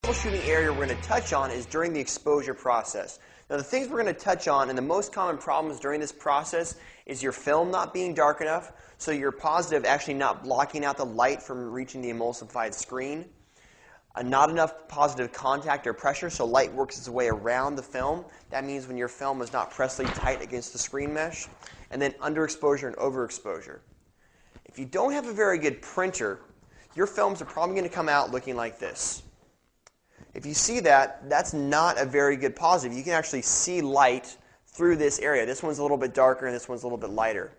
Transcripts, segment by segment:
Troubleshooting area we're going to touch on is during the exposure process. Now the things we're going to touch on and the most common problems during this process is your film not being dark enough, so your positive actually not blocking out the light from reaching the emulsified screen. Not enough positive contact or pressure, so light works its way around the film. That means when your film is not pressed tight against the screen mesh. And then underexposure and overexposure. If you don't have a very good printer, your films are probably going to come out looking like this. If you see that, that's not a very good positive. You can actually see light through this area. This one's a little bit darker and this one's a little bit lighter.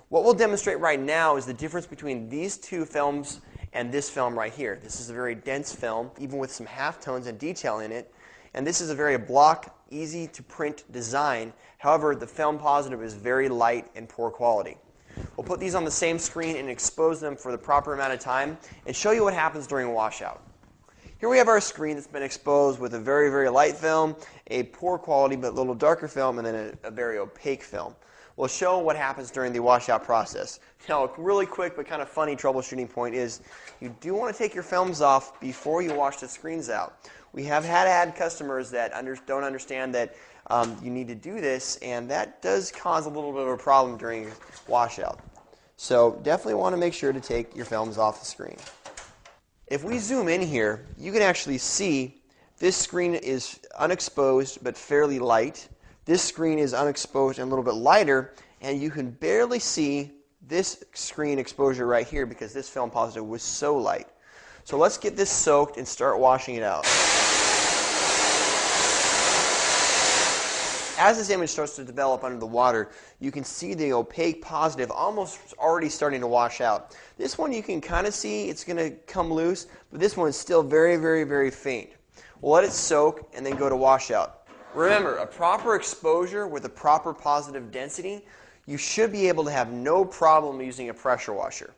What we'll demonstrate right now is the difference between these two films and this film right here. This is a very dense film, even with some halftones and detail in it. And this is a very block, easy to print design. However, the film positive is very light and poor quality. We'll put these on the same screen and expose them for the proper amount of time and show you what happens during washout. Here we have our screen that's been exposed with a very, very light film, a poor quality but a little darker film, and then a very opaque film. We'll show what happens during the washout process. Now, a really quick but kind of funny troubleshooting point is you do want to take your films off before you wash the screens out. We have had customers that don't understand that you need to do this, and that does cause a little bit of a problem during washout. So definitely want to make sure to take your films off the screen. If we zoom in here, you can actually see this screen is unexposed but fairly light. This screen is unexposed and a little bit lighter, and you can barely see this screen exposure right here because this film positive was so light. So let's get this soaked and start washing it out. As this image starts to develop under the water, you can see the opaque positive almost already starting to wash out. This one you can kind of see it's going to come loose, but this one is still very, very, very faint. We'll let it soak and then go to washout. Remember, a proper exposure with a proper positive density, you should be able to have no problem using a pressure washer.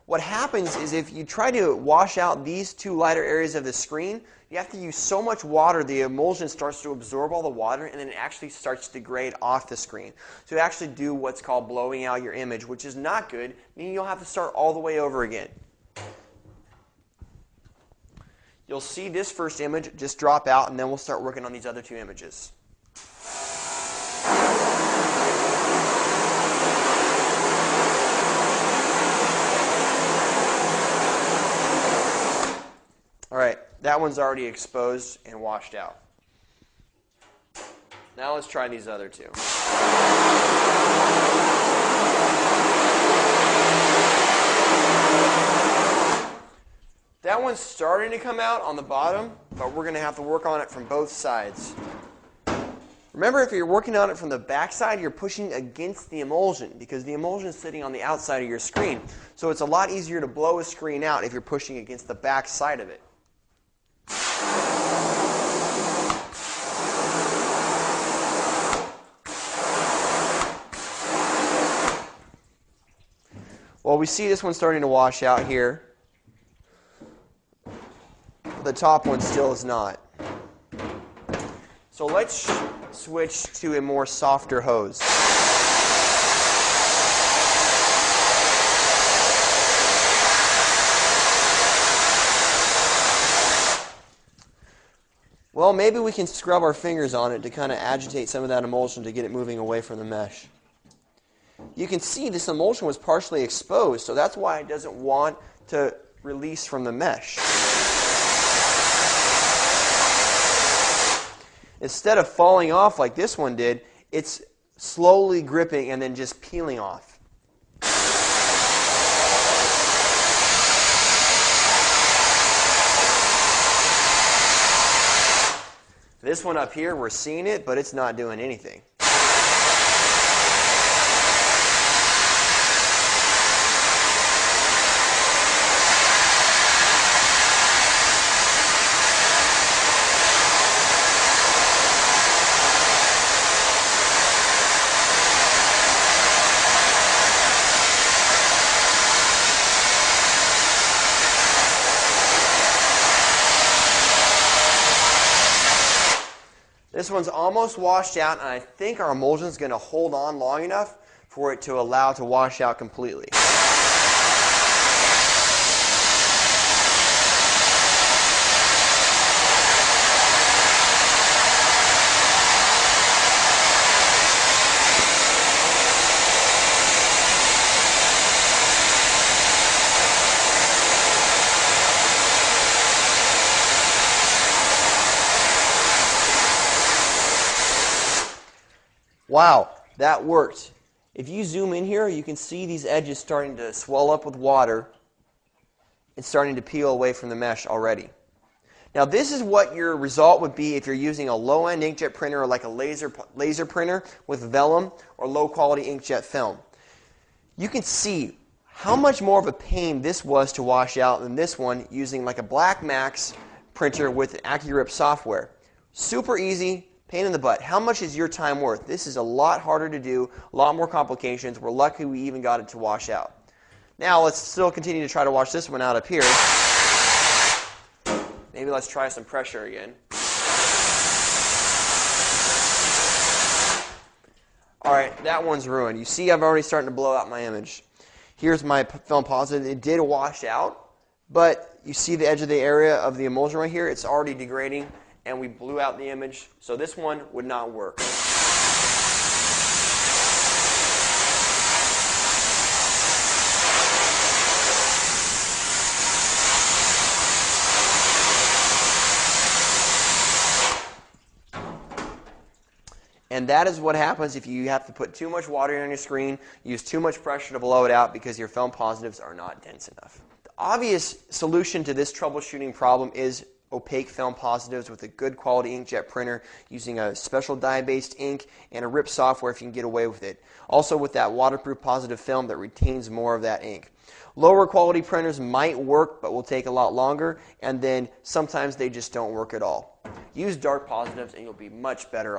What happens is if you try to wash out these two lighter areas of the screen, you have to use so much water the emulsion starts to absorb all the water and then it actually starts to degrade off the screen. So you actually do what's called blowing out your image, which is not good, meaning you'll have to start all the way over again. You'll see this first image just drop out, and then we'll start working on these other two images. All right, that one's already exposed and washed out. Now let's try these other two. That one's starting to come out on the bottom, but we're going to have to work on it from both sides. Remember, if you're working on it from the back side, you're pushing against the emulsion because the emulsion is sitting on the outside of your screen. So it's a lot easier to blow a screen out if you're pushing against the back side of it. Well, we see this one starting to wash out here. The top one still is not. So let's switch to a more softer hose. Well, maybe we can scrub our fingers on it to kind of agitate some of that emulsion to get it moving away from the mesh. You can see this emulsion was partially exposed, so that's why it doesn't want to release from the mesh. Instead of falling off like this one did, it's slowly gripping and then just peeling off. This one up here, we're seeing it, but it's not doing anything. This one's almost washed out, and I think our emulsion is going to hold on long enough for it to allow to wash out completely. Wow, that worked. If you zoom in here, you can see these edges starting to swell up with water and starting to peel away from the mesh already. Now this is what your result would be if you're using a low-end inkjet printer or like a laser printer with vellum or low-quality inkjet film. You can see how much more of a pain this was to wash out than this one using like a Black Max printer with AccuRip software. Super easy, pain in the butt. How much is your time worth? This is a lot harder to do, a lot more complications. We're lucky we even got it to wash out. Now let's still continue to try to wash this one out up here. Maybe let's try some pressure again. Alright, that one's ruined. You see I'm already starting to blow out my image. Here's my film positive. It did wash out, but you see the edge of the area of the emulsion right here? It's already degrading, and we blew out the image, so this one would not work. And that is what happens if you have to put too much water on your screen, use too much pressure to blow it out because your film positives are not dense enough. The obvious solution to this troubleshooting problem is opaque film positives with a good quality inkjet printer using a special dye-based ink and a RIP software if you can get away with it. Also with that waterproof positive film that retains more of that ink. Lower quality printers might work but will take a lot longer, and then sometimes they just don't work at all. Use dark positives and you'll be much better off.